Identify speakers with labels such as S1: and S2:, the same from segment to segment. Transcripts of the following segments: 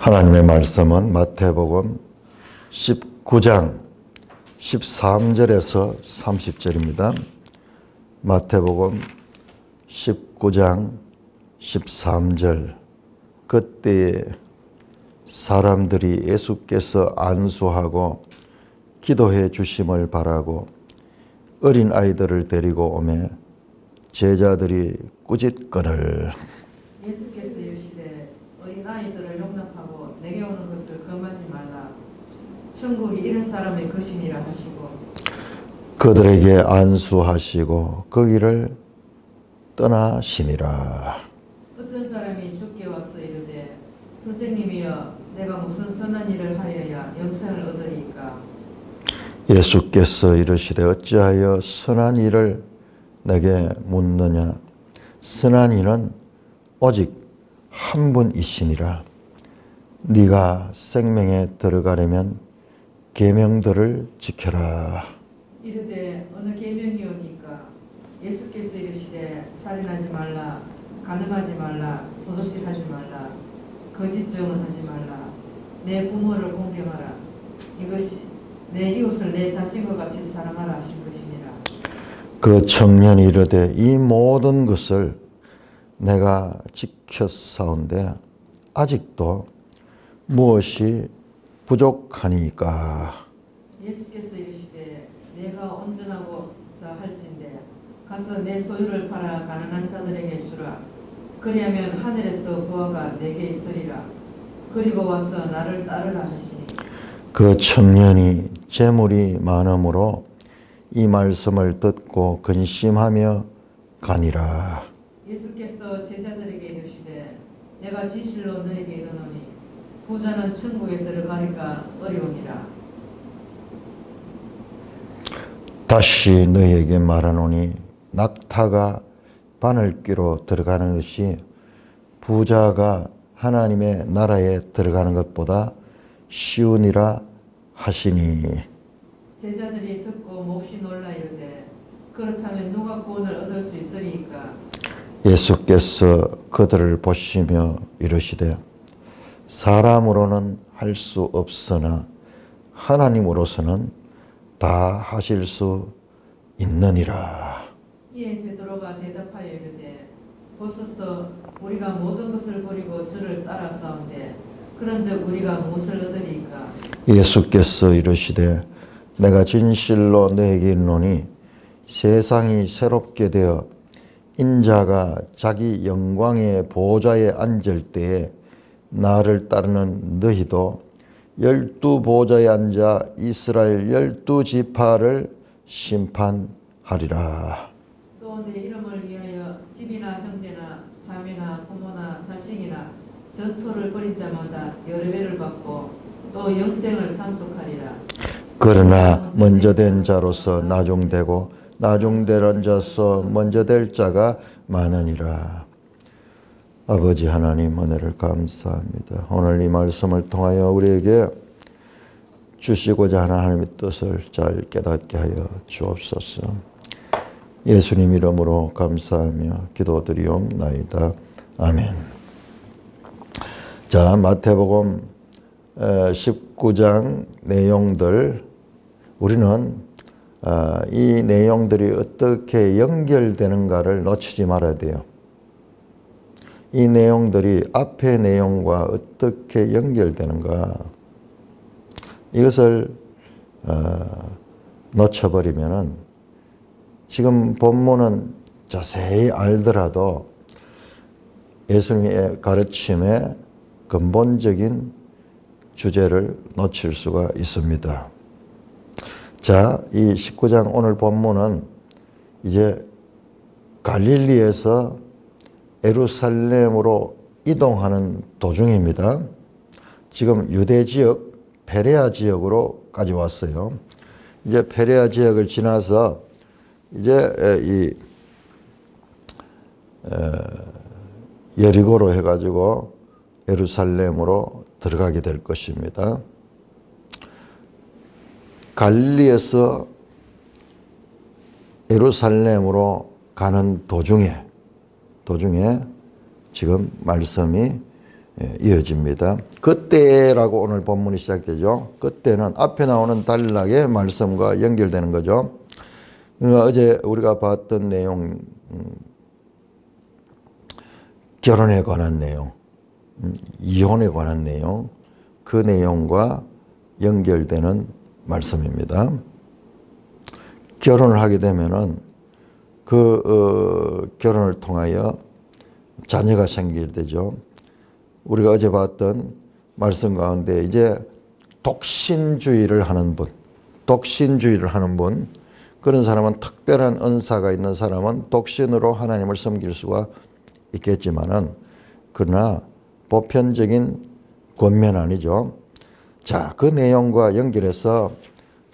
S1: 하나님의 말씀은 마태복음 19장 13절에서 30절입니다. 마태복음 19장 13절. 그때에 사람들이 예수께서 안수하고 기도해 주심을 바라고 어린 아이들을 데리고 오매 제자들이 꾸짖거늘.
S2: 예수께서 이르시되 어린 아이들을 용납하고 내게 오는 것을 금하지 말라. 천국이 이런 사람의 것이니라 하시고
S1: 그들에게 안수하시고 그 길을 떠나시니라.
S2: 어떤 사람이 주께 와서 이르되 선생님이여 내가 무슨 선한 일을 하여야 영생을 얻으리까?
S1: 예수께서 이르시되 어찌하여 선한 일을 내게 묻느냐. 선한 이는 오직 한 분이시니라. 네가 생명에 들어가려면 계명들을 지켜라.
S2: 이르되 어느 계명이오니까? 예수께서 이르시되 살인하지 말라, 간음하지 말라, 도둑질하지 말라, 거짓 증언하지 말라, 내 부모를 공경하라. 이것이 내 이웃을 내 자신과 같이 사랑하라 하신 것이니라.
S1: 그 청년이 이르되 이 모든 것을 내가 지켰사온데 아직도 무엇이 부족하니까?
S2: 예수께서 이르시되 내가 온전하고자 할진대 가서 내 소유를 팔아 가난한 자들에게 주라. 그리하면 하늘에서 보화가 내게 있으리라. 그리고 와서 나를 따르라 하시니
S1: 그 청년이 재물이 많으므로 이 말씀을 듣고 근심하며 가니라.
S2: 예수께서 제자들에게 이르시되 내가 진실로 너에게 이르노니 부자는 천국에 들어가기가 어려우니라.
S1: 다시 너희에게 말하노니 낙타가 바늘귀로 들어가는 것이 부자가 하나님의 나라에 들어가는 것보다 쉬우니라 하시니.
S2: 제자들이 듣고 몹시 놀라 이르되 그렇다면 누가 구원을 얻을 수 있으리까?
S1: 예수께서 그들을 보시며 이르시되 사람으로는 할 수 없으나 하나님으로서는 다 하실 수 있느니라.
S2: 이에 베드로가 대답하여 이르되 보소서 우리가 모든 것을 버리고 주를 따라사온데 그런즉 우리가 무엇을 얻으리까?
S1: 예수께서 이르시되 내가 진실로 너에게 이르노니 세상이 새롭게 되어 인자가 자기 영광의 보좌에 앉을 때에 나를 따르는 너희도 12 보좌에 앉아 이스라엘 12지파를 심판하리라.
S2: 또 내 이름을 위하여 집이나 형제나 자매나 부모나 자식이나 전토를 벌인 자마다 여러 배를 받고 또 영생을 상속하리라.
S1: 그러나 먼저 된 자로서 나중되고 나중된 자로서 먼저 될 자가 많으니라. 아버지 하나님 은혜를 감사합니다. 오늘 이 말씀을 통하여 우리에게 주시고자 하는 하나님의 뜻을 잘 깨닫게 하여 주옵소서. 예수님 이름으로 감사하며 기도드리옵나이다. 아멘. 자, 마태복음 19장 내용들, 우리는 이 내용들이 어떻게 연결되는가를 놓치지 말아야 돼요. 이 내용들이 앞의 내용과 어떻게 연결되는가, 이것을 놓쳐버리면은 지금 본문은 자세히 알더라도 예수님의 가르침의 근본적인 주제를 놓칠 수가 있습니다. 자, 이 19장 오늘 본문은 이제 갈릴리에서 예루살렘으로 이동하는 도중입니다. 지금 유대 지역, 베레아 지역으로까지 왔어요. 이제 베레아 지역을 지나서 이제 이 여리고로 해가지고 예루살렘으로 들어가게 될 것입니다. 갈릴리에서 예루살렘으로 가는 도중에 지금 말씀이 이어집니다. 그때라고 오늘 본문이 시작되죠. 그때는 앞에 나오는 단락의 말씀과 연결되는 거죠. 그러니까 어제 우리가 봤던 내용, 결혼에 관한 내용, 이혼에 관한 내용, 그 내용과 연결되는 말씀입니다. 결혼을 하게 되면은 결혼을 통하여 자녀가 생기게 되죠. 우리가 어제 봤던 말씀 가운데 이제 독신주의를 하는 분, 그런 사람은 특별한 은사가 있는 사람은 독신으로 하나님을 섬길 수가 있겠지만은, 그러나 보편적인 권면 아니죠. 자, 그 내용과 연결해서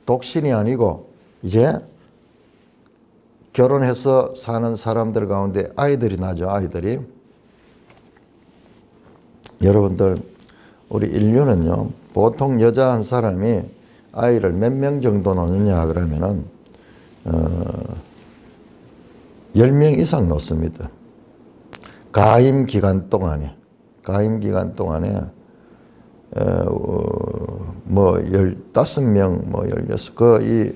S1: 독신이 아니고 이제 결혼해서 사는 사람들 가운데 아이들이 나죠. 아이들이. 여러분들, 우리 인류는요, 보통 여자 한 사람이 아이를 몇 명 정도 낳느냐 그러면은 10명 이상 낳습니다. 가임 기간 동안에 뭐 15명, 뭐 16, 이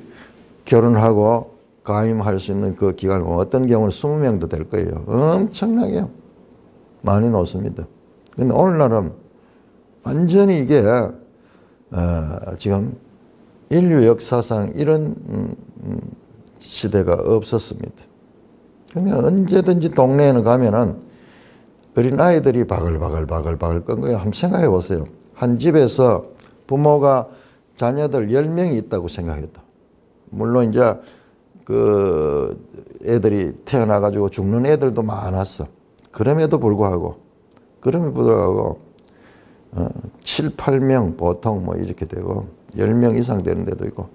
S1: 결혼하고 가임할 수 있는 그 기간을 보면 어떤 경우는 20명도 될 거예요. 엄청나게 많이 놓습니다. 근데 오늘날은 완전히 이게 지금 인류 역사상 이런 시대가 없었습니다. 그러니까 언제든지 동네에는 가면은 어린아이들이 바글바글 건 거예요. 한번 생각해 보세요. 한 집에서 부모가 자녀들 10명이 있다고 생각했다. 물론 이제 그 애들이 태어나가지고 죽는 애들도 많았어. 그럼에도 불구하고 7, 8명 보통 뭐 이렇게 되고 10명 이상 되는 데도 있고,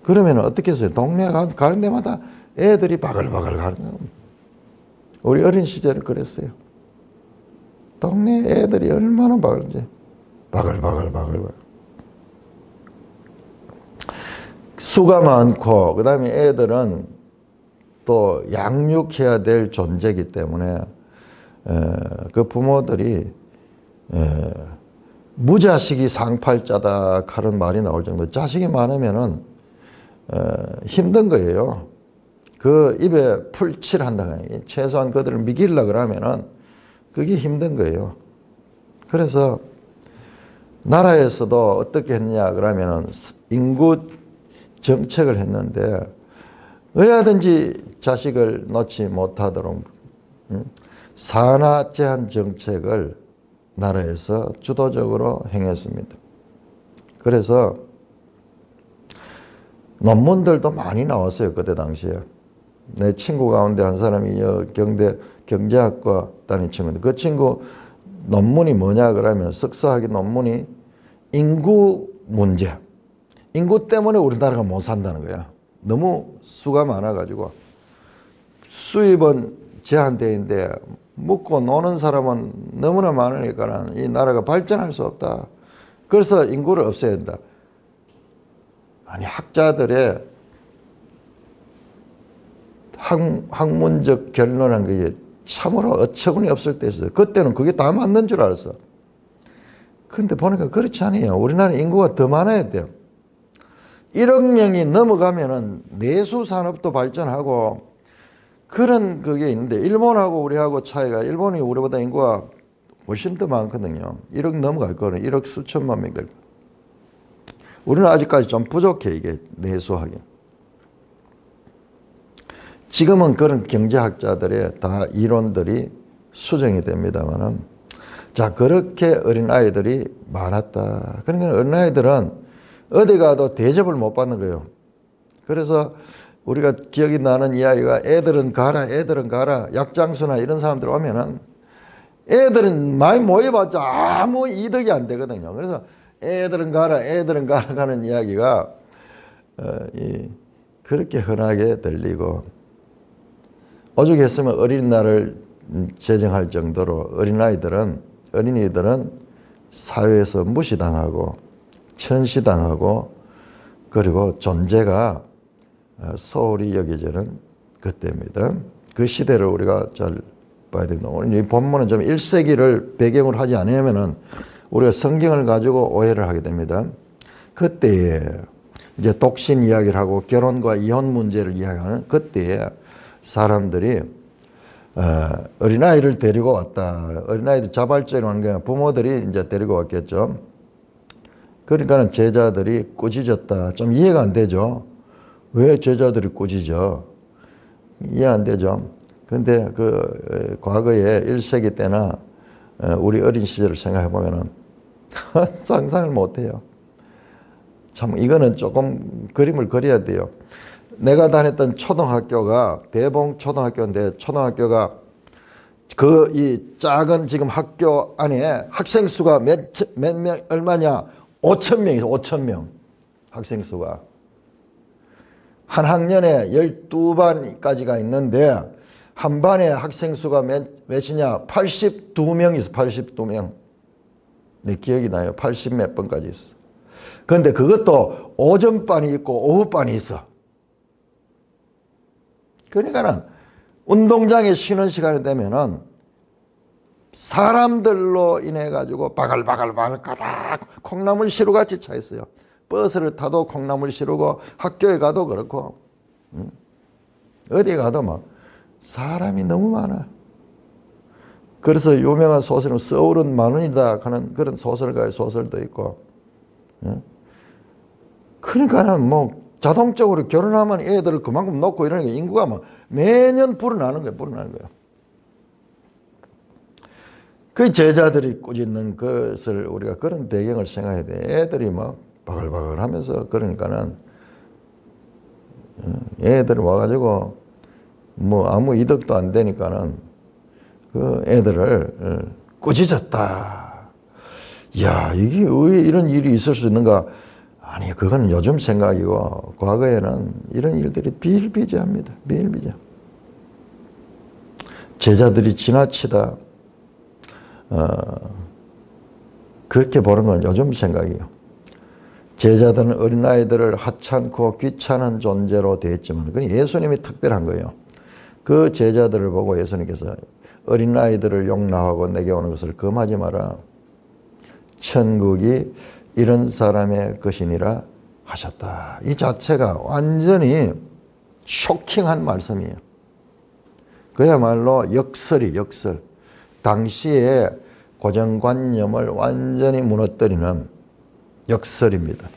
S1: 그러면 어떻게 했어요? 동네 가는 데마다 애들이 바글바글 가는 거예요. 우리 어린 시절에 그랬어요. 동네 애들이 얼마나 바글지. 바글바글. 수가 많고, 그 다음에 애들은 또 양육해야 될 존재이기 때문에 그 부모들이 무자식이 상팔자다 하는 말이 나올 정도. 자식이 많으면은 힘든 거예요. 그 입에 풀칠한다. 최소한 그들을 먹이려고 그러면은 그게 힘든 거예요. 그래서 나라에서도 어떻게 했냐 그러면은 인구 정책을 했는데, 얼마든지 자식을 놓지 못하도록 산하 제한 정책을 나라에서 주도적으로 행했습니다. 그래서 논문들도 많이 나왔어요. 그때 당시에. 내 친구 가운데 한 사람이 경제학과 다니는 친구인데, 그 친구 논문이 뭐냐 그러면 석사학위 논문이 인구 문제. 인구 때문에 우리나라가 못 산다는 거야. 너무 수가 많아가지고 수입은 제한되어 있는데 먹고 노는 사람은 너무나 많으니까 이 나라가 발전할 수 없다. 그래서 인구를 없애야 된다. 아니, 학자들의 학문적 결론한 게 참으로 어처구니 없을 때 있어요. 그때는 그게 다 맞는 줄 알았어. 근데 보니까 그렇지 않아요. 우리나라 인구가 더 많아야 돼요. 1억 명이 넘어가면은 내수 산업도 발전하고 그런 그게 있는데, 일본하고 우리하고 차이가, 일본이 우리보다 인구가 훨씬 더 많거든요. 1억 넘어갈 거는 1억 수천만 명 될 거예요. 우리는 아직까지 좀 부족해, 이게 내수하기. 지금은 그런 경제학자들의 다 이론들이 수정이 됩니다만은, 자, 그렇게 어린아이들이 많았다. 그러니까 어린아이들은 어디 가도 대접을 못 받는 거예요. 그래서 우리가 기억이 나는 이야기가, 애들은 가라. 약장수나 이런 사람들 오면은 애들은 많이 모여봤자 아무 이득이 안 되거든요. 그래서 애들은 가라 하는 이야기가 그렇게 흔하게 들리고, 오죽했으면 어린이날을 제정할 정도로 어린이들은 사회에서 무시당하고 천시당하고, 그리고 존재가 소홀히 여겨지는 그때입니다. 그 시대를 우리가 잘 봐야 됩니다. 오늘 이 본문은 좀 1세기를 배경으로 하지 않으면은 우리가 성경을 가지고 오해를 하게 됩니다. 그때에 이제 독신 이야기를 하고 결혼과 이혼 문제를 이야기하는 그때에 사람들이 어린아이를 데리고 왔다. 어린아이들 자발적으로 한 게 부모들이 이제 데리고 왔겠죠. 그러니까는 제자들이 꾸짖었다. 좀 이해가 안 되죠. 왜 제자들이 꾸짖어? 이해 안 되죠. 근데 그 과거에 1세기 때나 우리 어린 시절을 생각해 보면은 상상을 못 해요. 참 이거는 조금 그림을 그려야 돼요. 내가 다녔던 초등학교가 대봉 초등학교인데 초등학교가 그 이 작은 지금 학교 안에 학생 수가 몇 명 얼마냐? 5,000명이죠. 5,000명 학생 수가 한 학년에 12반까지가 있는데 한 반에 학생 수가 몇이냐? 82명 있어. 82명. 내 기억이 나요. 80 몇 번까지 있어. 그런데 그것도 오전반이 있고 오후반이 있어. 그러니까는 운동장에 쉬는 시간이 되면은 사람들로 인해 가지고 바글바글 가닥 콩나물 시루같이 차 있어요. 버스를 타도 콩나물 시루고 학교에 가도 그렇고 어디 가도 막 사람이 너무 많아. 그래서 유명한 소설은 서울은 만원이다 하는 그런 소설가의 소설도 있고. 그러니까는 뭐 자동적으로 결혼하면 애들을 그만큼 놓고 이러니까 인구가 막 매년 불어나는 거예요. 그 제자들이 꾸짖는 것을 우리가 그런 배경을 생각해야 돼. 애들이 막 바글바글 하면서 그러니까는 애들이 와가지고 뭐 아무 이득도 안 되니까는 그 애들을 꾸짖었다. 이야, 이게 왜 이런 일이 있을 수 있는가? 아니, 그건 요즘 생각이고 과거에는 이런 일들이 비일비재합니다. 비일비재. 제자들이 지나치다. 그렇게 보는 건 요즘 생각이에요. 제자들은 어린아이들을 하찮고 귀찮은 존재로 대했지만 그건 예수님이 특별한 거예요. 그 제자들을 보고 예수님께서 어린아이들을 용납하고 내게 오는 것을 금하지 마라. 천국이 이런 사람의 것이니라 하셨다. 이 자체가 완전히 쇼킹한 말씀이에요. 그야말로 역설. 당시의 고정관념을 완전히 무너뜨리는 역설입니다.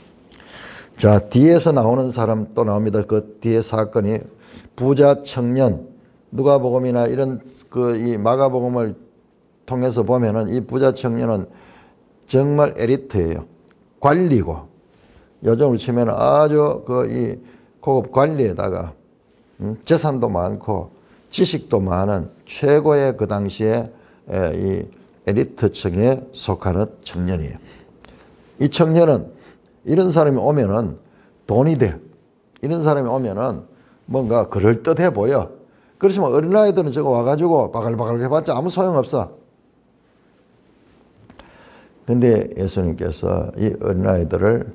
S1: 자, 뒤에서 나오는 사람 또 나옵니다. 그 뒤에 사건이 부자 청년, 누가복음이나 이런 이 마가복음을 통해서 보면은 이 부자 청년은 정말 엘리트예요. 관리고 요즘으로 치면 아주 이 고급 관리에다가 재산도 많고 지식도 많은 최고의 그 당시에 이 엘리트층에 속하는 청년이에요. 이 청년은 이런 사람이 오면은 돈이 돼. 이런 사람이 오면은 뭔가 그럴듯해 보여. 그렇지만 어린아이들은 저거 와가지고 바글바글 해봤자 아무 소용없어. 근데 예수님께서 이 어린아이들을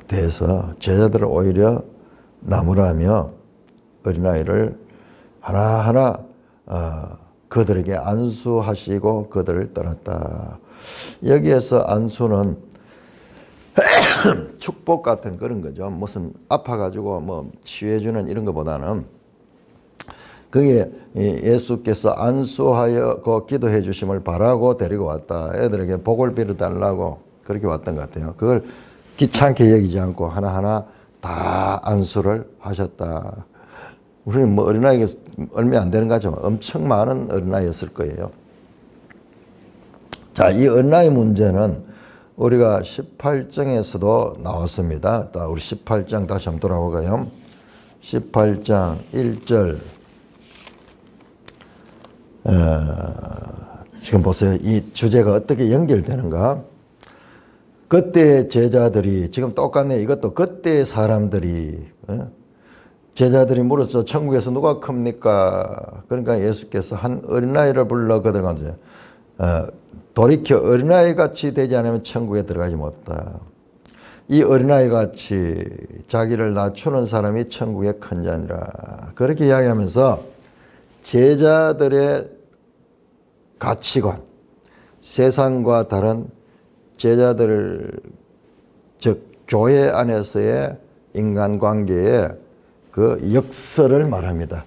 S1: 대해서 제자들을 오히려 나무라며 어린아이를 하나하나 그들에게 안수하시고 그들을 떠났다. 여기에서 안수는 축복 같은 그런 거죠. 무슨 아파가지고 뭐 치유해주는 이런 것보다는 그게 예수께서 안수하여 그 기도해 주심을 바라고 데리고 왔다. 애들에게 복을 빌어달라고 그렇게 왔던 것 같아요. 그걸 귀찮게 여기지 않고 하나하나 다 안수를 하셨다. 우리는 뭐 어린아이가 얼마 안 되는 거지만 엄청 많은 어린아이였을 거예요. 자, 이 어린아이 문제는 우리가 18장에서도 나왔습니다. 우리 18장 다시 한번 돌아보고요. 18장 1절. 지금 보세요. 이 주제가 어떻게 연결되는가? 그때 제자들이 지금 똑같네. 이것도 그때 사람들이 제자들이 물었죠. 천국에서 누가 큽니까? 그러니까 예수께서 한 어린아이를 불러 그들한테 돌이켜 어린아이같이 되지 않으면 천국에 들어가지 못한다. 이 어린아이같이 자기를 낮추는 사람이 천국의 큰 자니라. 그렇게 이야기하면서 제자들의 가치관, 세상과 다른 제자들, 즉 교회 안에서의 인간관계의 그 역설을 말합니다.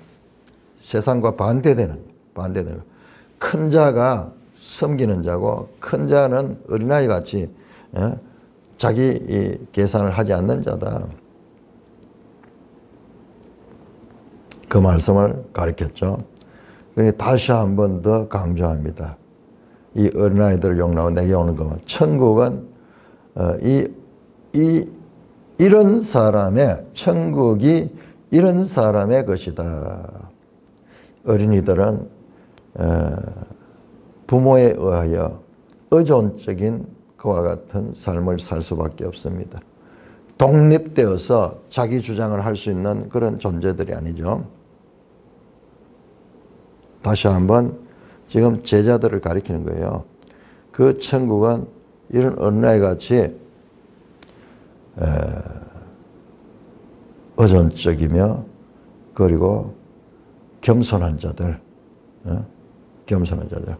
S1: 세상과 반대되는 큰 자가 섬기는 자고 큰 자는 어린아이 같이 자기 계산을 하지 않는 자다. 그 말씀을 가르쳤죠. 그러니 다시 한 번 더 강조합니다. 이 어린아이들을 용납하고 내게 오는 것은 천국은 이런 사람의 천국이 이런 사람의 것이다. 어린이들은 부모에 의하여 의존적인 그와 같은 삶을 살 수밖에 없습니다. 독립되어서 자기 주장을 할 수 있는 그런 존재들이 아니죠. 다시 한번 지금 제자들을 가리키는 거예요. 그 천국은 이런 어린아이 같이 의존적이며 그리고 겸손한 자들, 겸손한 자들.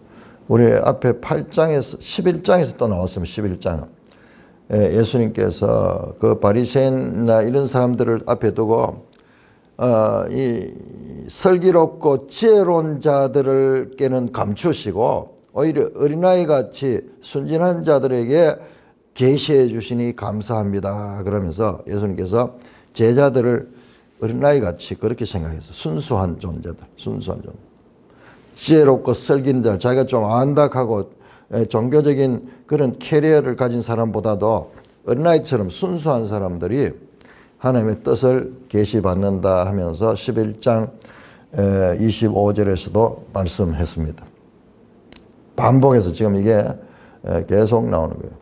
S1: 우리 앞에 8장에서 11장에서 또 나왔으면 11장 예수님께서 그 바리새인이나 이런 사람들을 앞에 두고 이 슬기롭고 지혜로운 자들께는 감추시고 오히려 어린아이 같이 순진한 자들에게 계시해 주시니 감사합니다. 그러면서 예수님께서 제자들을 어린아이 같이 그렇게 생각해서 순수한 존재들, 순수한 존재. 지혜롭고 슬기는 자, 자기가 좀 안닥하고 종교적인 그런 캐리어를 가진 사람보다도 어린아이처럼 순수한 사람들이 하나님의 뜻을 계시받는다 하면서 11장 25절에서도 말씀했습니다. 반복해서 지금 이게 계속 나오는 거예요.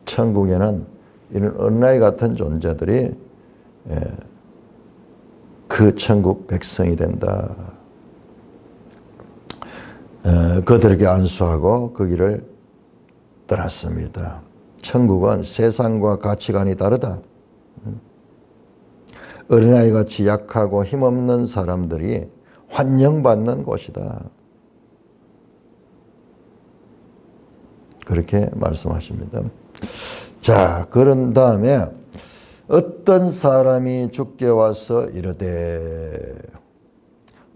S1: 천국에는 이런 어린아이 같은 존재들이 그 천국 백성이 된다. 그들에게 안수하고 그 길을 떠났습니다. 천국은 세상과 가치관이 다르다. 어린아이같이 약하고 힘없는 사람들이 환영받는 곳이다. 그렇게 말씀하십니다. 자, 그런 다음에 어떤 사람이 주께 와서 이르되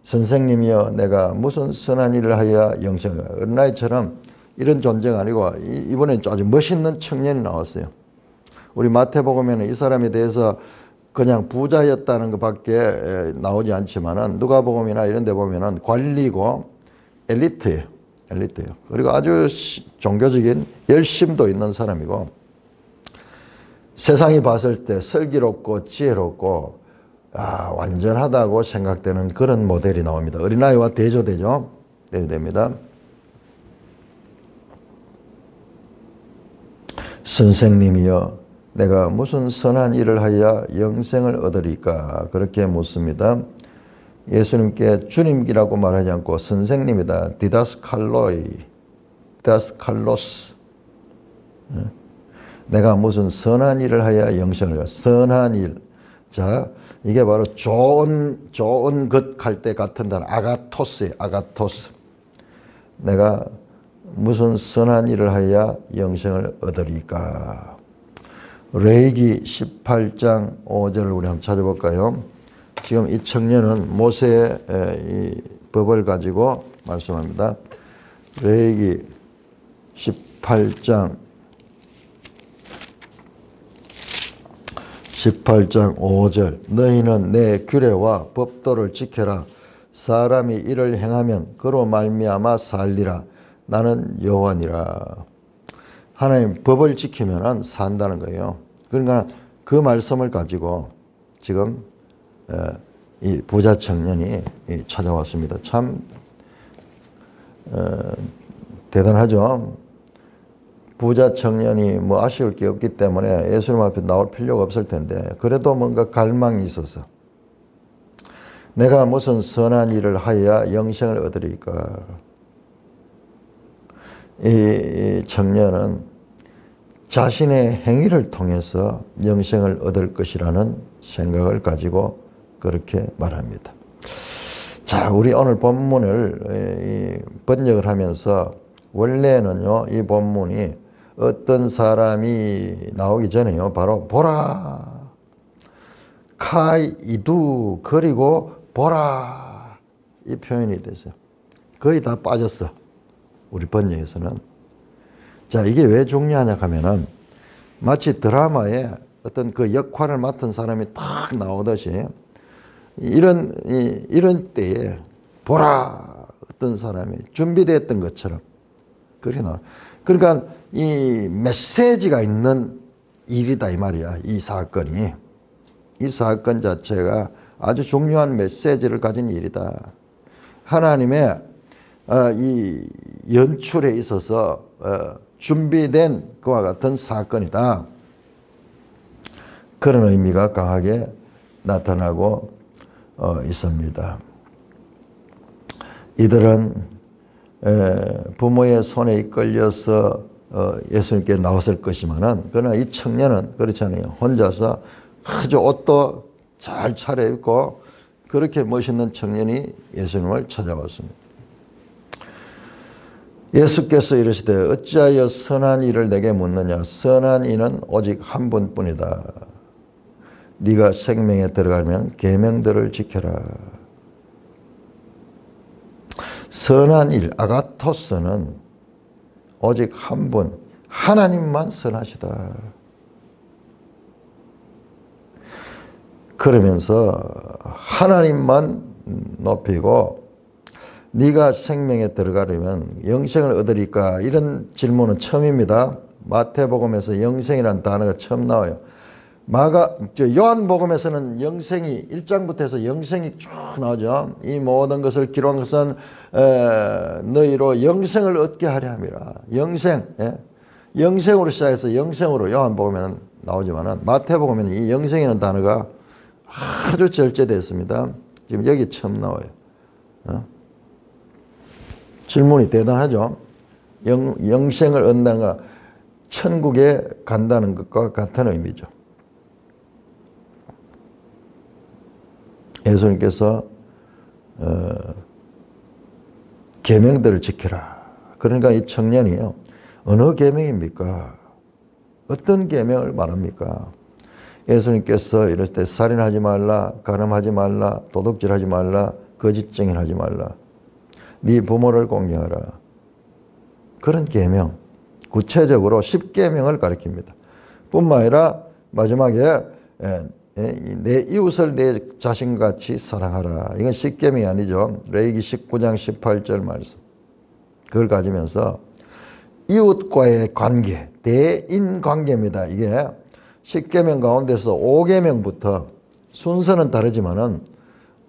S1: 선생님이여 내가 무슨 선한 일을 하여 영생을. 어린아이처럼 이런 존재가 아니고 이번에 아주 멋있는 청년이 나왔어요. 우리 마태복음에는 이 사람에 대해서 그냥 부자였다는 것밖에 나오지 않지만은 누가복음이나 이런 데 보면은 관리고 엘리트예요. 엘리트예요. 그리고 아주 종교적인 열심도 있는 사람이고 세상이 봤을 때 슬기롭고 지혜롭고 완전하다고 생각되는 그런 모델이 나옵니다. 어린아이와 대조되죠. 대조됩니다. 선생님이여 내가 무슨 선한 일을 하여 영생을 얻으리까 그렇게 묻습니다. 예수님께 주님이라고 말하지 않고 선생님이다. 디다스칼로이, 디다스칼로스. 내가 무슨 선한 일을 하여 영생을 얻으리까. 선한 일. 자, 이게 바로 좋은 것 할 때 같은 단어 아가토스예요. 아가토스. 내가 무슨 선한 일을 하여 영생을 얻으리까. 레위기 18장 5절을 우리 한번 찾아볼까요? 지금 이 청년은 모세의 이 법을 가지고 말씀합니다. 레위기 18장 5절 너희는 내 규례와 법도를 지켜라. 사람이 이를 행하면 그로 말미암아 살리라. 나는 여호와니라. 하나님 법을 지키면 산다는 거예요. 그러니까 그 말씀을 가지고 지금 이 부자 청년이 찾아왔습니다. 참 대단하죠. 부자 청년이 뭐 아쉬울 게 없기 때문에 예수님 앞에 나올 필요가 없을 텐데 그래도 뭔가 갈망이 있어서 내가 무슨 선한 일을 하여야 영생을 얻으리까. 이 청년은 자신의 행위를 통해서 영생을 얻을 것이라는 생각을 가지고 그렇게 말합니다. 자, 우리 오늘 본문을 번역을 하면서 원래는요, 이 본문이 어떤 사람이 나오기 전에요, 바로 보라, 카이두, 그리고 보라, 이 표현이 됐어요. 거의 다 빠졌어, 우리 번역에서는. 자, 이게 왜 중요하냐 하면은 마치 드라마에 어떤 그 역할을 맡은 사람이 탁 나오듯이 이런 때에 보라, 어떤 사람이 준비됐던 것처럼 그렇게 나와. 그러니까 이 메시지가 있는 일이다 이 말이야. 이 사건이. 이 사건 자체가 아주 중요한 메시지를 가진 일이다. 하나님의 이 연출에 있어서 준비된 그와 같은 사건이다. 그런 의미가 강하게 나타나고 있습니다. 이들은 부모의 손에 이끌려서 예수님께 나왔을 것이지만은, 그러나 이 청년은 그렇지 않아요. 혼자서 아주 옷도 잘 차려입고 그렇게 멋있는 청년이 예수님을 찾아왔습니다. 예수께서 이르시되 어찌하여 선한 일을 내게 묻느냐. 선한 이는 오직 한 분뿐이다. 네가 생명에 들어가면 계명들을 지켜라. 선한 일, 아가토스는 오직 한 분, 하나님만 선하시다. 그러면서 하나님만 높이고 네가 생명에 들어가려면 영생을 얻으리까? 이런 질문은 처음입니다. 마태복음에서 영생이라는 단어가 처음 나와요. 요한복음에서는 영생이 1장부터 해서 영생이 쭉 나오죠. 이 모든 것을 기록한 것은 너희로 영생을 얻게 하려 함이라. 영생, 영생으로 시작해서 영생으로 요한복음에는 나오지만은 마태복음에는 이 영생이라는 단어가 아주 절제되어 있습니다. 지금 여기 처음 나와요. 질문이 대단하죠. 영생을 얻는다는 건 천국에 간다는 것과 같은 의미죠. 예수님께서 계명들을 지켜라. 그러니까 이 청년이요, 어느 계명입니까? 어떤 계명을 말합니까? 예수님께서 이럴 때 살인하지 말라, 간음하지 말라, 도둑질하지 말라, 거짓 증인하지 말라, 네 부모를 공경하라. 그런 계명, 구체적으로 10계명을 가리킵니다. 뿐만 아니라 마지막에 내 이웃을 내 자신같이 사랑하라. 이건 10계명이 아니죠. 레위기 19장 18절 말씀. 그걸 가지면서 이웃과의 관계, 대인관계입니다. 이게 10계명 가운데서 5계명부터 순서는 다르지만은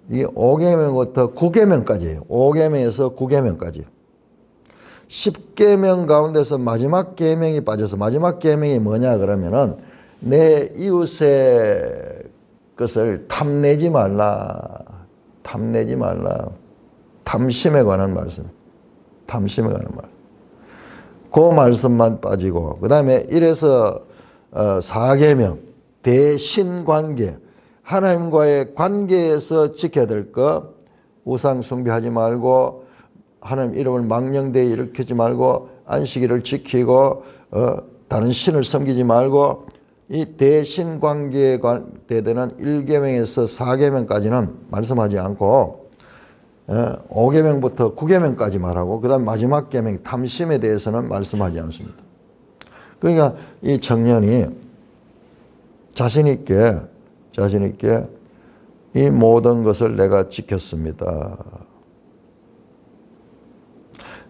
S1: 이게 5계명부터 9계명까지예요. 5계명에서 9계명까지. 10계명 가운데서 마지막 계명이 빠져서 마지막 계명이 뭐냐 그러면은 내 이웃의 것을 탐내지 말라. 탐내지 말라. 탐심에 관한 말씀. 탐심에 관한 말. 그 말씀만 빠지고 그 다음에 1에서 4계명 대신관계, 하나님과의 관계에서 지켜야 될 것, 우상 숭배하지 말고 하나님 이름을 망령되이 일으키지 말고 안식일을 지키고 다른 신을 섬기지 말고, 이 대신관계에 대되는 1계명에서 4계명까지는 말씀하지 않고 5계명부터 9계명까지 말하고 그 다음 마지막 계명 탐심에 대해서는 말씀하지 않습니다. 그러니까 이 청년이 자신 있게 이 모든 것을 내가 지켰습니다.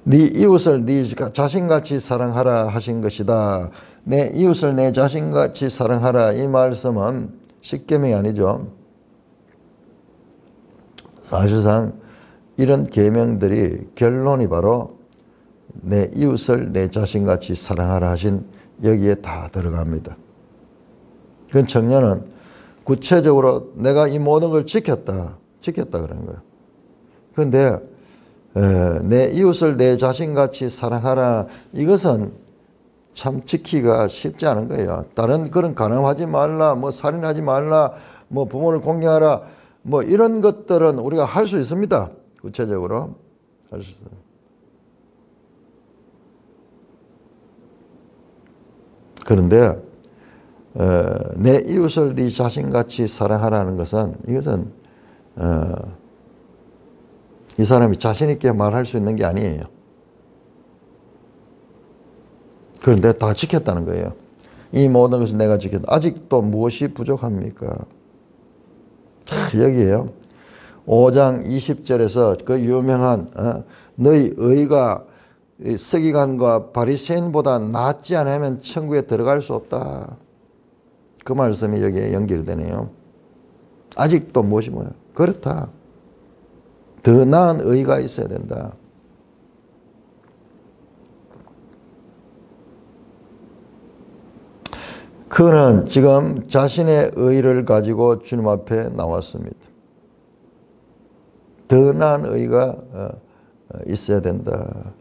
S1: 네 이웃을 네 자신같이 사랑하라 하신 것이다. 내 이웃을 내 자신같이 사랑하라. 이 말씀은 10계명이 아니죠. 사실상 이런 계명들이 결론이 바로 내 이웃을 내 자신같이 사랑하라 하신 여기에 다 들어갑니다. 그 청년은 구체적으로 내가 이 모든 걸 지켰다 그러는 거예요. 그런데 내 이웃을 내 자신같이 사랑하라, 이것은 참 지키기가 쉽지 않은 거예요. 다른 그런 간음하지 말라, 뭐 살인하지 말라, 뭐 부모를 공경하라, 뭐 이런 것들은 우리가 할 수 있습니다. 구체적으로 할 수 있어요. 그런데 내 이웃을 네 자신같이 사랑하라는 것은 이것은 이 사람이 자신 있게 말할 수 있는 게 아니에요. 그런데 다 지켰다는 거예요. 이 모든 것을 내가 지켰다. 아직도 무엇이 부족합니까? 여기에요. 5장 20절에서 그 유명한 너희 의가 서기관과 바리새인보다 낫지 않으면 천국에 들어갈 수 없다. 그 말씀이 여기에 연결되네요. 아직도 무엇이 뭐야? 그렇다. 더 나은 의가 있어야 된다. 그는 지금 자신의 의를 가지고 주님 앞에 나왔습니다. 더 나은 의가 있어야 된다.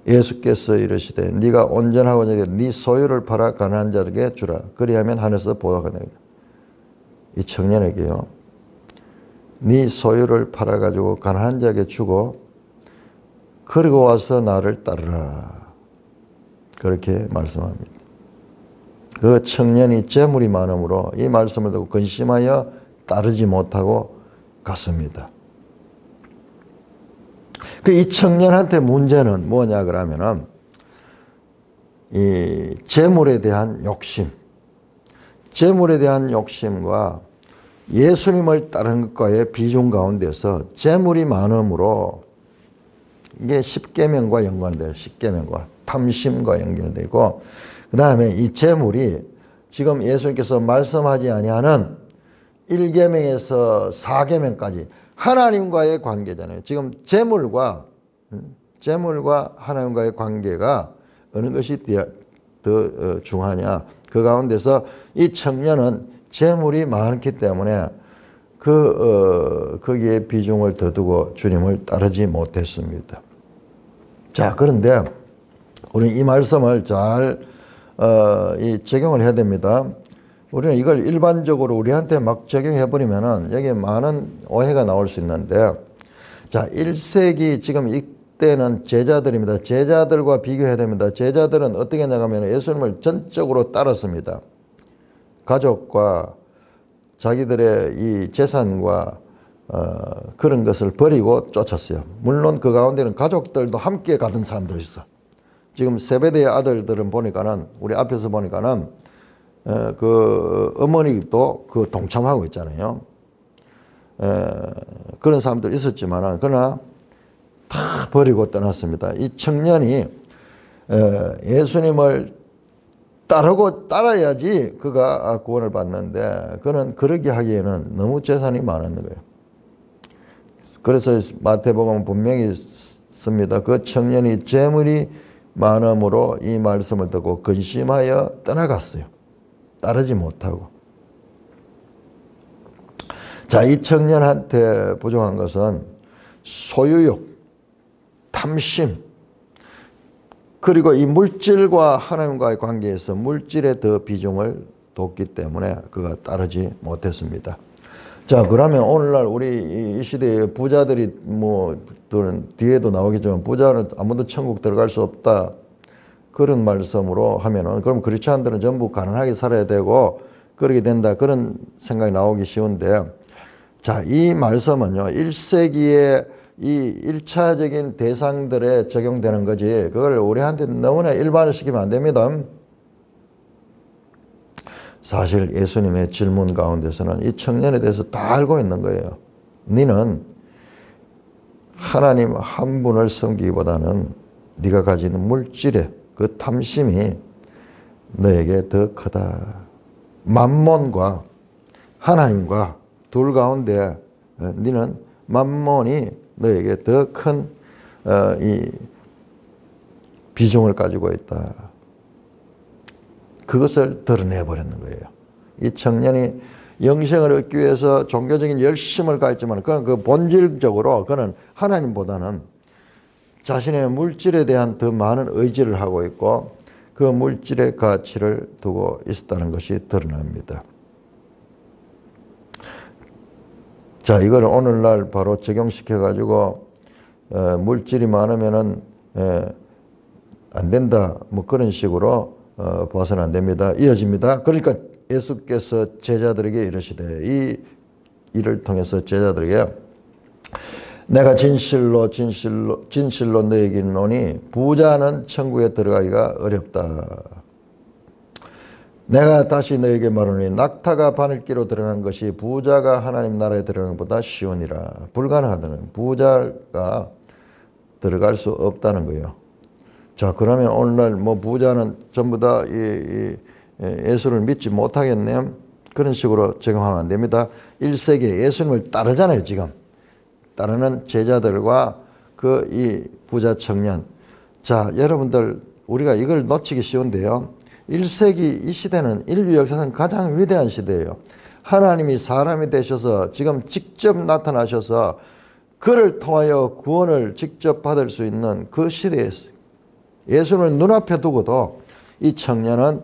S1: 예수께서 이르시되 네가 온전하고 네 소유를 팔아 가난한 자에게 주라. 그리하면 하늘에서 보화가 되리라. 이 청년에게요. 네 소유를 팔아가지고 가난한 자에게 주고 그리고 와서 나를 따르라. 그렇게 말씀합니다. 그 청년이 재물이 많으므로 이 말씀을 듣고 근심하여 따르지 못하고 갔습니다. 이 청년한테 문제는 뭐냐 그러면은 이 재물에 대한 욕심, 재물에 대한 욕심과 예수님을 따르는 것과의 비중 가운데서 재물이 많음으로 이게 십계명과 연관돼요. 십계명과 탐심과 연결되고 그 다음에 이 재물이 지금 예수님께서 말씀하지 아니하는 1계명에서 4계명까지 하나님과의 관계잖아요. 지금 재물과 하나님과의 관계가 어느 것이 더 중하냐. 그 가운데서 이 청년은 재물이 많기 때문에 거기에 비중을 더 두고 주님을 따르지 못했습니다. 자, 그런데 우리는 이 말씀을 잘 적용을 해야 됩니다. 우리는 이걸 일반적으로 우리한테 막 적용해버리면은 여기에 많은 오해가 나올 수 있는데, 자, 1세기 지금 이때는 제자들입니다. 제자들과 비교해야 됩니다. 제자들은 어떻게 나가면 예수님을 전적으로 따랐습니다. 가족과 자기들의 이 재산과 그런 것을 버리고 쫓았어요. 물론 그 가운데는 가족들도 함께 가던 사람들이 있어. 지금 세베대의 아들들은 보니까는 우리 앞에서 보니까는 그 어머니도 그 동참하고 있잖아요. 그런 사람들 있었지만은 그러나 다 버리고 떠났습니다. 이 청년이 예수님을 따라야지 그가 구원을 받는데 그는 그러게 하기에는 너무 재산이 많았는 거예요. 그래서 마태복음은 분명히 씁니다. 그 청년이 재물이 많음으로 이 말씀을 듣고 근심하여 떠나갔어요. 따르지 못하고. 자, 이 청년한테 부족한 것은 소유욕, 탐심, 그리고 이 물질과 하나님과의 관계에서 물질에 더 비중을 뒀기 때문에 그가 따르지 못했습니다. 자, 그러면 오늘날 우리 이 시대의 부자들이 뒤에도 나오겠지만 부자는 아무도 천국 들어갈 수 없다. 그런 말씀으로 하면은 그럼 크리스찬들은 전부 가난하게 살아야 되고 그러게 된다. 그런 생각이 나오기 쉬운데, 자, 이 말씀은요, 1세기에 이 1차적인 대상들에 적용되는 거지 그걸 우리한테 너무나 일반화시키면 안 됩니다. 사실 예수님의 질문 가운데서는 이 청년에 대해서 다 알고 있는 거예요. 너는 하나님 한 분을 섬기기보다는 네가 가지는 물질의 그 탐심이 너에게 더 크다. 만몬과 하나님과 둘 가운데 너는 만몬이 너에게 더 큰 이 비중을 가지고 있다. 그것을 드러내버리는 거예요. 이 청년이 영생을 얻기 위해서 종교적인 열심을 가했지만 그는 그 본질적으로 그는 하나님보다는 자신의 물질에 대한 더 많은 의지를 하고 있고 그 물질의 가치를 두고 있었다는 것이 드러납니다. 자, 이걸 오늘날 바로 적용시켜 가지고 물질이 많으면은 안 된다. 뭐 그런 식으로 봐서는 안 됩니다. 이어집니다. 그러니까 예수께서 제자들에게 이르시되, 이 일을 통해서 제자들에게 내가 진실로 너에게 이르노니 부자는 천국에 들어가기가 어렵다. 내가 다시 너에게 말하노니 낙타가 바늘기로 들어간 것이 부자가 하나님 나라에 들어간 것보다 쉬우니라. 불가능하다는, 부자가 들어갈 수 없다는 거예요. 자, 그러면 오늘날 뭐 부자는 전부 다 예수를 믿지 못하겠네요. 그런 식으로 적용하면 안 됩니다. 1세기에 예수님을 따르잖아요, 지금. 따르는 제자들과 이 부자 청년. 자, 여러분들, 우리가 이걸 놓치기 쉬운데요. 1세기 이 시대는 인류 역사상 가장 위대한 시대예요. 하나님이 사람이 되셔서 지금 직접 나타나셔서 그를 통하여 구원을 직접 받을 수 있는 그 시대였어요. 예수를 눈앞에 두고도 이 청년은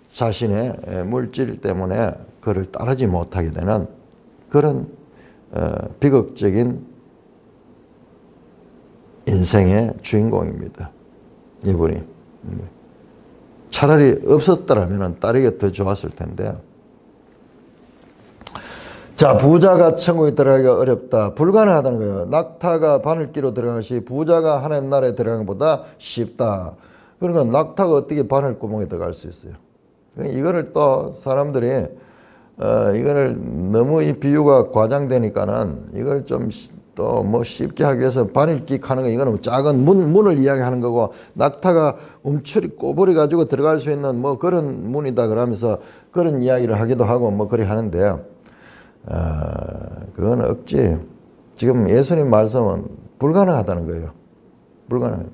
S1: 자신의 물질 때문에 그를 따르지 못하게 되는 그런 비극적인 인생의 주인공입니다. 이분이. 차라리 없었더라면 따르기가 더 좋았을 텐데. 자, 부자가 천국에 들어가기가 어렵다. 불가능하다는 거예요. 낙타가 바늘기로 들어가시 부자가 하나님 나라에 들어가는 것보다 쉽다. 그러니까 낙타가 어떻게 바늘구멍에 들어갈 수 있어요? 이거를 또 사람들이 이거를 너무 이 비유가 과장되니까는 이걸 좀 또 뭐 쉽게 하기 위해서 바늘기 하는 거, 이거는 작은 문을 이야기하는 거고, 낙타가 움츠리 꼬부리 가지고 들어갈 수 있는 뭐 그런 문이다 그러면서 그런 이야기를 하기도 하고 뭐 그리 하는데요. 그건 억지. 지금 예수님 말씀은 불가능하다는 거예요. 불가능하다.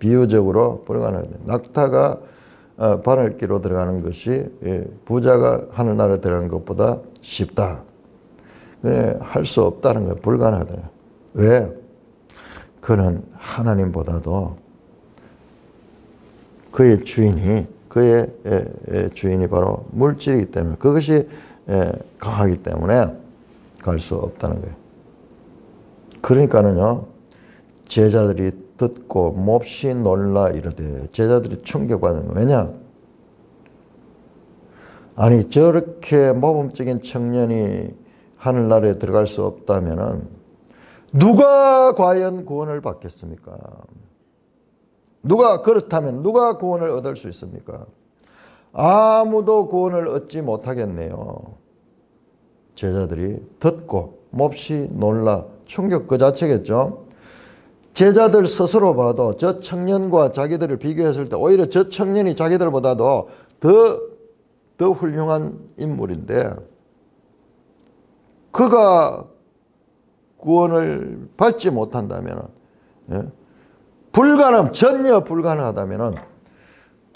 S1: 비유적으로 불가능하다. 낙타가 바늘기로 들어가는 것이 부자가 하늘나라에 들어가는 것보다 쉽다. 그래, 할 수 없다는 거예요. 불가능하다. 왜? 그는 하나님보다도 그의 주인이 바로 물질이기 때문에, 그것이 강하기 때문에 갈 수 없다는 거예요. 그러니까는요, 제자들이 듣고 몹시 놀라 이르되, 제자들이 충격받은 거예요. 왜냐? 아니, 저렇게 모범적인 청년이 하늘나라에 들어갈 수 없다면은 누가 과연 구원을 받겠습니까? 그렇다면 누가 구원을 얻을 수 있습니까? 아무도 구원을 얻지 못하겠네요. 제자들이 듣고 몹시 놀라, 충격 그 자체겠죠. 제자들 스스로 봐도 저 청년과 자기들을 비교했을 때 오히려 저 청년이 자기들보다도 더 훌륭한 인물인데, 그가 구원을 받지 못한다면, 전혀 불가능하다면,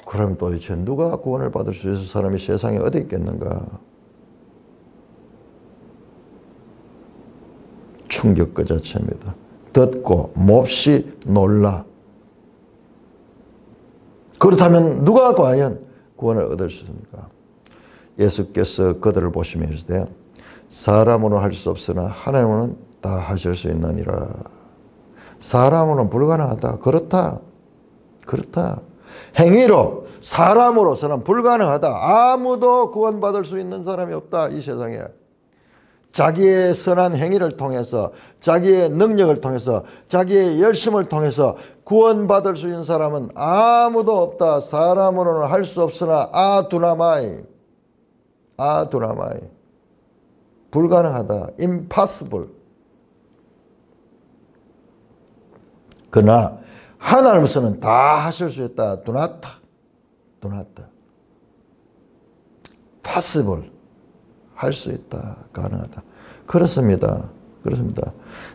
S1: 그럼 도대체 누가 구원을 받을 수 있을 사람이 세상에 어디 있겠는가? 충격 그 자체입니다. 듣고 몹시 놀라. 그렇다면 누가 과연 구원을 얻을 수 있습니까? 예수께서 그들을 보시며 이르시되, 사람으로 할 수 없으나 하나님으로는 다 하실 수 있느니라. 사람으로는 불가능하다. 그렇다. 행위로, 사람으로서는 불가능하다. 아무도 구원받을 수 있는 사람이 없다, 이 세상에. 자기의 선한 행위를 통해서, 자기의 능력을 통해서, 자기의 열심을 통해서 구원받을 수 있는 사람은 아무도 없다. 사람으로는 할 수 없으나 아두나마이. 불가능하다. impossible. 그러나 하나님께서는 다 하실 수 있다. do not. possible. 할 수 있다. 가능하다. 그렇습니다.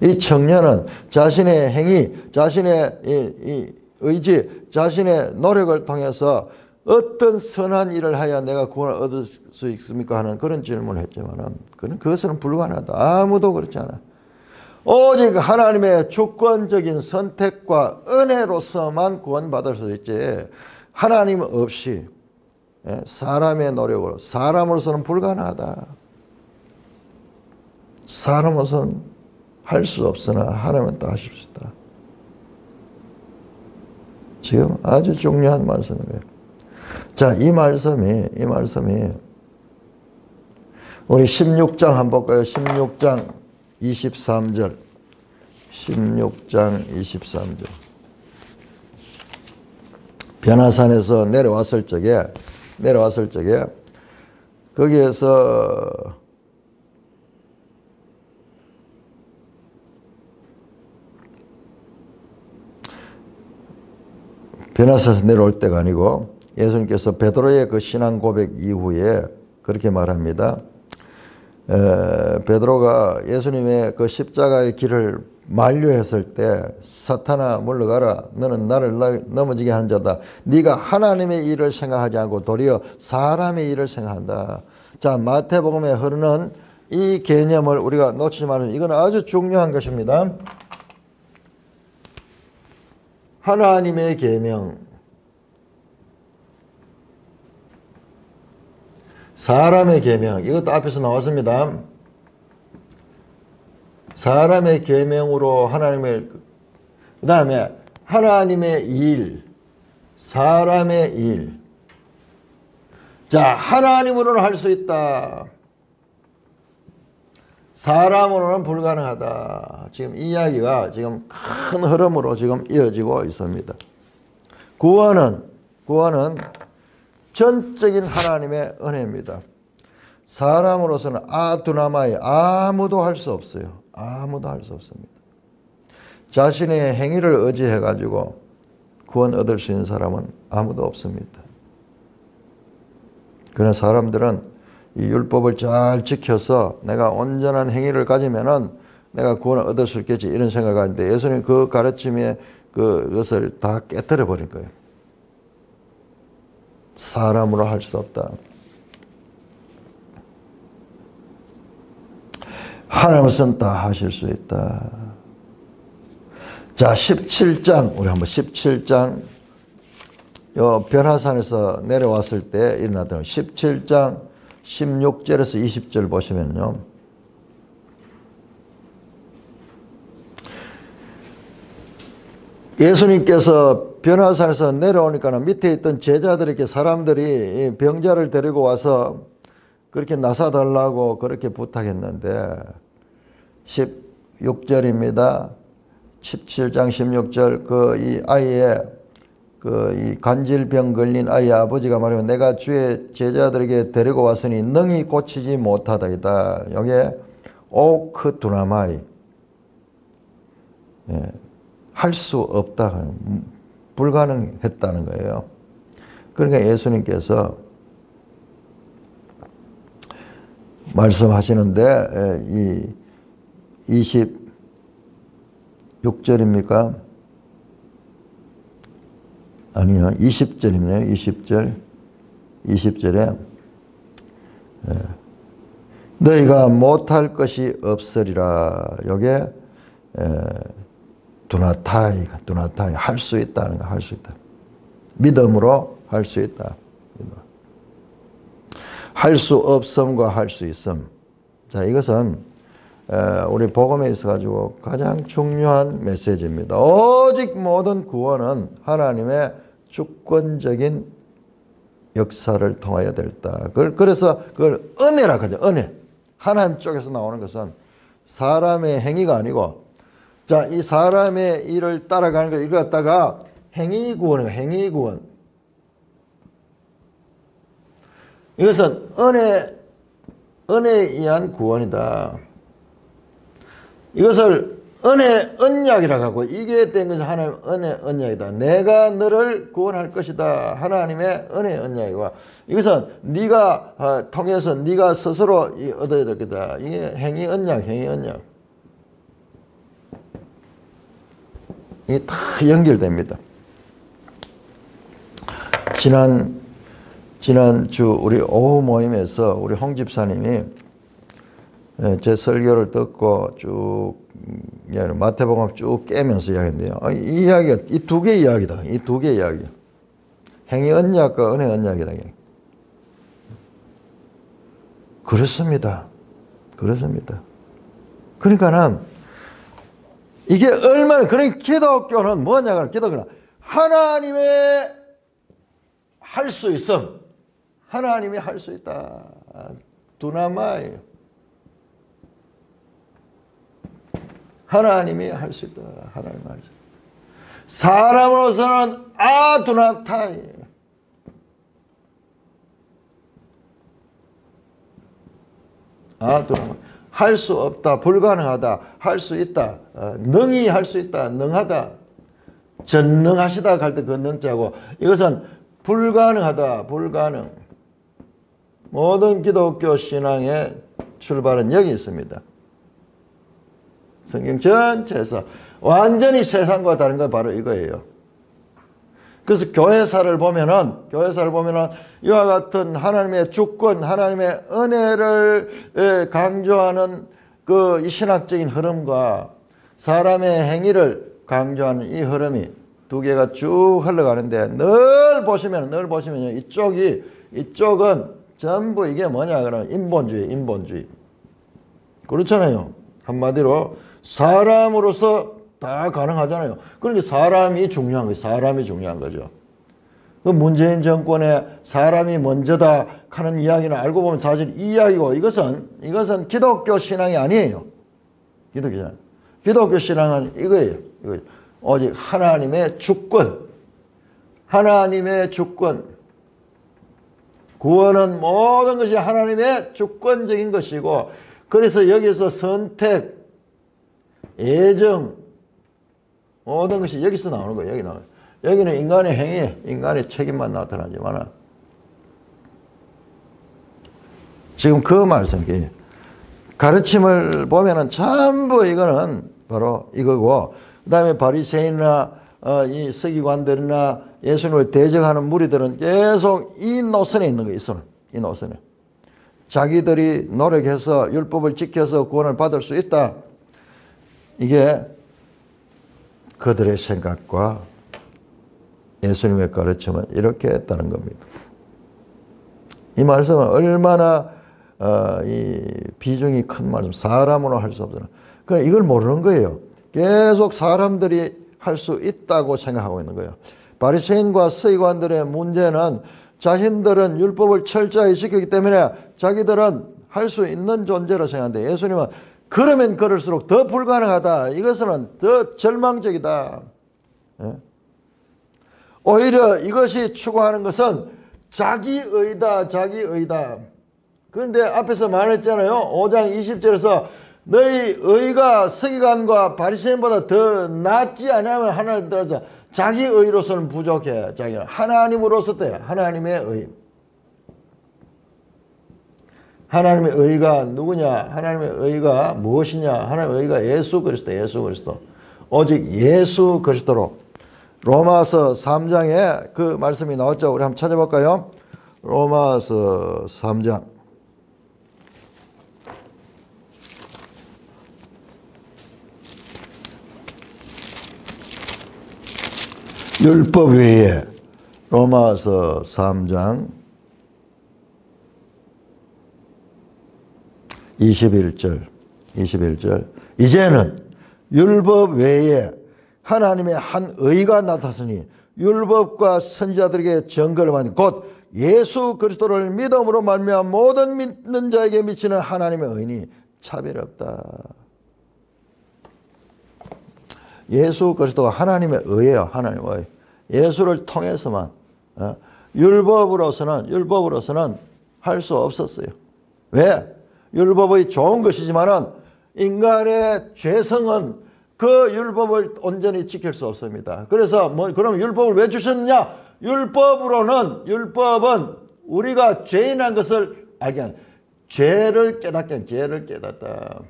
S1: 이 청년은 자신의 행위, 자신의 이 의지, 자신의 노력을 통해서 어떤 선한 일을 하여 내가 구원을 얻을 수 있습니까? 하는 그런 질문을 했지만 그것은 불가능하다. 아무도 그렇지 않아. 오직 하나님의 주권적인 선택과 은혜로서만 구원받을 수 있지, 하나님 없이 사람의 노력으로, 사람으로서는 불가능하다. 사람으로서는 할 수 없으나 하나님은 다 하실 수 있다. 지금 아주 중요한 말씀이에요. 자, 이 말씀이 우리 16장 한번 볼까요? 16장 23절. 16장 23절. 변화산에서 내려왔을 적에 거기에서 변화산에서 내려올 때가 아니고 예수님께서 베드로의 그 신앙 고백 이후에 그렇게 말합니다. 베드로가 예수님의 그 십자가의 길을 만류했을 때 사탄아 물러가라 너는 나를 넘어지게 하는 자다. 네가 하나님의 일을 생각하지 않고 도리어 사람의 일을 생각한다. 자, 마태복음에 흐르는 이 개념을 우리가 놓치지 말아야 이건 아주 중요한 것입니다. 하나님의 계명, 사람의 계명, 이것도 앞에서 나왔습니다. 사람의 계명으로 하나님의, 그 다음에 하나님의 일, 사람의 일. 자, 하나님으로는 할 수 있다. 사람으로는 불가능하다. 지금 이 이야기가 지금 큰 흐름으로 지금 이어지고 있습니다. 구원은 전적인 하나님의 은혜입니다. 사람으로서는 아두나마이 아무도 할 수 없어요. 아무도 할 수 없습니다. 자신의 행위를 의지해 가지고 구원 얻을 수 있는 사람은 아무도 없습니다. 그러나 사람들은 이 율법을 잘 지켜서 내가 온전한 행위를 가지면은 내가 구원을 얻을 수 있겠지 이런 생각을 하는데 예수님 그 가르침에 그것을 다 깨뜨려 버린 거예요. 사람으로 할 수 없다. 하나님은 다 하실 수 있다. 자, 17장 우리 한번 17장 요 변화산에서 내려왔을 때 일어났던 17장 16절에서 20절 보시면요. 예수님께서 변화산에서 내려오니까 밑에 있던 제자들에게 사람들이 병자를 데리고 와서 그렇게 나사달라고 그렇게 부탁했는데 16절입니다. 17장 16절 이 아이의 이 간질병 걸린 아이의 아버지가 말하면 내가 주의 제자들에게 데리고 왔으니 능히 고치지 못하다이다. 여기에 오크 두나마이 할 수 없다. 불가능했다는 거예요. 그러니까 예수님께서 말씀하시는데 이 26절입니까? 아니요. 20절이네요. 20절에 너희가 못할 것이 없으리라. 요게 두나타이 할 수 있다는 거, 할 수 있다. 믿음으로 할 수 있다. 할 수 없음과 할 수 있음. 자, 이것은 우리 복음에 있어 가지고 가장 중요한 메시지입니다. 오직 모든 구원은 하나님의 주권적인 역사를 통하여 될다. 그래서 그걸 은혜라 하죠. 은혜. 하나님 쪽에서 나오는 것은 사람의 행위가 아니고, 자, 이 사람의 일을 따라가는 거, 이거 갖다가 행위구원이에요. 행위구원. 이것은 은혜에 의한 구원이다. 이것을 은혜 언약이라고 하고, 이게 된 것이 하나님의 은혜 언약이다. 내가 너를 구원할 것이다. 하나님의 은혜 언약이고, 이것은 네가 통해서 네가 스스로 얻어야 될 거다. 이게 행위 언약. 이게 다 연결됩니다. 지난주 우리 오후 모임에서 우리 홍 집사님이 제 설교를 듣고 쭉 마태복음 쭉 깨면서 이야기했는데요. 이 이야기가 이 두 개 이야기다. 이 두 개 이야기. 행위 언약과 은혜 언약이라. 그렇습니다. 그러니까는 이게 얼마나, 그러니까 기독교는 뭐냐, 기독교는 하나님의 할 수 있음. 하나님이 할 수 있다. 두나마예요. 하나님이 할 수 있다. 하나님이 할 수 있다. 사람으로서는 아두나타예요. 아두나마. 할 수 없다. 불가능하다. 할 수 있다. 능히 할 수 있다. 능하다. 전능하시다 할 때 그 능자고, 이것은 불가능하다. 불가능. 모든 기독교 신앙의 출발은 여기 있습니다. 성경 전체에서 완전히 세상과 다른 건 바로 이거예요. 그래서 교회사를 보면은 이와 같은 하나님의 주권, 하나님의 은혜를 강조하는 그 이 신학적인 흐름과 사람의 행위를 강조하는 이 흐름이 두 개가 쭉 흘러가는데, 늘 보시면요, 이쪽은 전부 이게 뭐냐 그러면 인본주의. 그렇잖아요. 한마디로 사람으로서 다 가능하잖아요. 그러니까 사람이 중요한 거죠. 그 문재인 정권의 사람이 먼저다 하는 이야기는 알고 보면 사실 이 이야기고, 이것은 기독교 신앙이 아니에요. 기독교 신앙은 이거예요. 오직 하나님의 주권. 구원은 모든 것이 하나님의 주권적인 것이고, 그래서 여기서 선택, 애정, 모든 것이 여기서 나오는 거예요. 여기는 인간의 행위, 인간의 책임만 나타나지만, 지금 그 말씀이 가르침을 보면은 전부 이거는 바로 이거고, 그 다음에 바리새인이나 이 서기관들이나 예수님을 대적하는 무리들은 계속 이 노선에 있는 거예요. 이 노선에. 자기들이 노력해서 율법을 지켜서 구원을 받을 수 있다. 이게 그들의 생각과 예수님의 가르침은 이렇게 했다는 겁니다. 이 말씀은 얼마나 이 비중이 큰 말씀, 사람으로 할 수 없잖아. 그러니까 이걸 모르는 거예요. 계속 사람들이 할 수 있다고 생각하고 있는 거예요. 바리새인과 서기관들의 문제는 자신들은 율법을 철저히 지키기 때문에 자기들은 할 수 있는 존재로 생각하는데, 예수님은 그러면 그럴수록 더 불가능하다. 이것은 더 절망적이다. 오히려 이것이 추구하는 것은 자기의다. 그런데 앞에서 말했잖아요. 5장 20절에서 너희 의가 서기관과 바리새인보다 더 낫지 않으면 하나님 따라서 자기 의로서는 부족해. 자기는 하나님으로서 때 하나님의 의. 하나님의 의가 누구냐? 하나님의 의가 무엇이냐? 하나님의 의가 예수 그리스도. 오직 예수 그리스도로. 로마서 3장에 그 말씀이 나왔죠. 우리 한번 찾아볼까요? 로마서 3장. 율법 외에 로마서 3장 21절 이제는 율법 외에 하나님의 한 의가 나타나니 율법과 선지자들에게 증거를 받는 곧 예수 그리스도를 믿음으로 말미암아 모든 믿는 자에게 미치는 하나님의 의니 차별 없다. 예수 그리스도가 하나님의 의예요. 하나님의 의. 예수를 통해서만 율법으로서는 할 수 없었어요. 왜? 율법이 좋은 것이지만은 인간의 죄성은 그 율법을 온전히 지킬 수 없습니다. 그래서 그럼 율법을 왜 주셨느냐? 율법은 우리가 죄인한 것을 알게 하는, 죄를 깨닫다.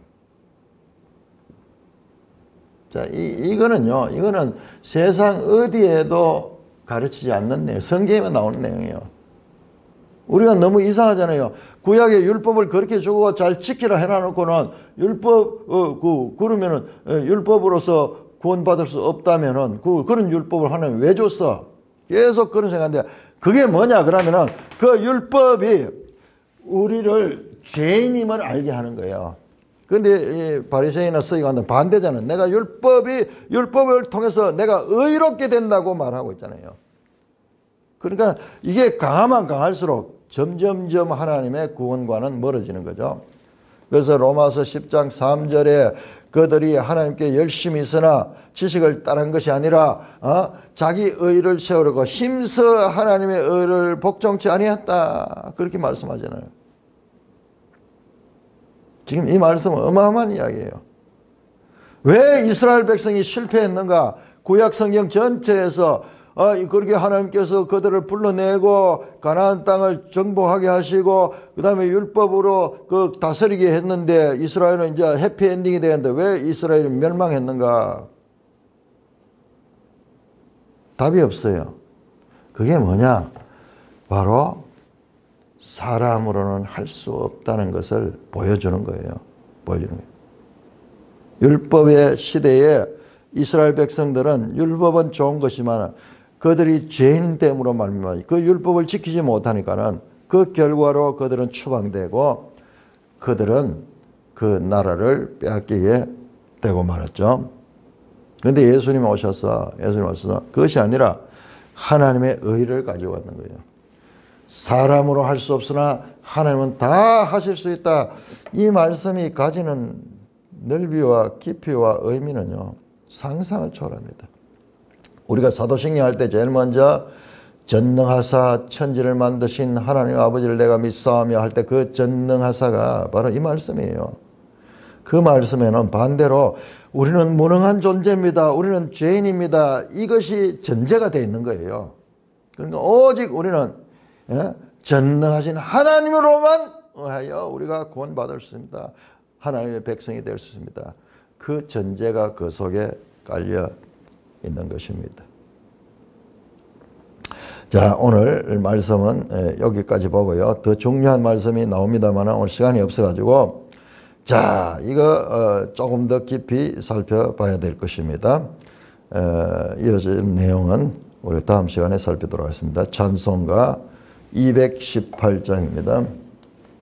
S1: 자, 이거는 세상 어디에도 가르치지 않는 내용, 성경에만 나오는 내용이에요. 우리가 너무 이상하잖아요. 구약의 율법을 그렇게 주고 잘 지키라 해놔놓고는 그러면은 율법으로서 구원받을 수 없다면은 그런 율법을 하나님 왜 줬어? 계속 그런 생각인데, 그게 뭐냐 그러면은 그 율법이 우리를 죄인임을 알게 하는 거예요. 근데 이 바리새인이나 서기관들은 반대잖아요. 내가 율법을 통해서 내가 의롭게 된다고 말하고 있잖아요. 그러니까 이게 강하면 강할수록 점점점 하나님의 구원과는 멀어지는 거죠. 그래서 로마서 10장 3절에 그들이 하나님께 열심히 있으나 지식을 따른 것이 아니라 자기 의를 세우려고 힘써 하나님의 의를 복종치 아니했다. 그렇게 말씀하잖아요. 지금 이 말씀은 어마어마한 이야기예요. 왜 이스라엘 백성이 실패했는가? 구약 성경 전체에서 그렇게 하나님께서 그들을 불러내고 가나안 땅을 정복하게 하시고 그 다음에 율법으로 그 다스리게 했는데 이스라엘은 이제 해피엔딩이 되었는데 왜 이스라엘이 멸망했는가? 답이 없어요. 그게 뭐냐? 바로 사람으로는 할 수 없다는 것을 보여주는 거예요. 보여주는 거예요. 율법의 시대에 이스라엘 백성들은 율법은 좋은 것이지만 그들이 죄인됨으로 말미암아 그 율법을 지키지 못하니까는 그 결과로 그들은 추방되고 그들은 그 나라를 빼앗기게 되고 말았죠. 그런데 예수님이 오셔서 그것이 아니라 하나님의 의를 가지고 왔는 거예요. 사람으로 할 수 없으나 하나님은 다 하실 수 있다. 이 말씀이 가지는 넓이와 깊이와 의미는요, 상상을 초월합니다. 우리가 사도신경 할 때 제일 먼저 전능하사 천지를 만드신 하나님 아버지를 내가 믿사오며 할 때 그 전능하사가 바로 이 말씀이에요. 그 말씀에는 반대로 우리는 무능한 존재입니다. 우리는 죄인입니다. 이것이 전제가 되어 있는 거예요. 그러니까 오직 우리는 전능하신 하나님으로만 의하여 우리가 구원받을 수 있습니다. 하나님의 백성이 될 수 있습니다. 그 전제가 그 속에 깔려 있는 것입니다. 자, 오늘 말씀은 여기까지 보고요. 더 중요한 말씀이 나옵니다만 오늘 시간이 없어가지고 자, 이거 조금 더 깊이 살펴봐야 될 것입니다. 이어질 내용은 우리 다음 시간에 살피도록 하겠습니다. 찬송가 218장입니다.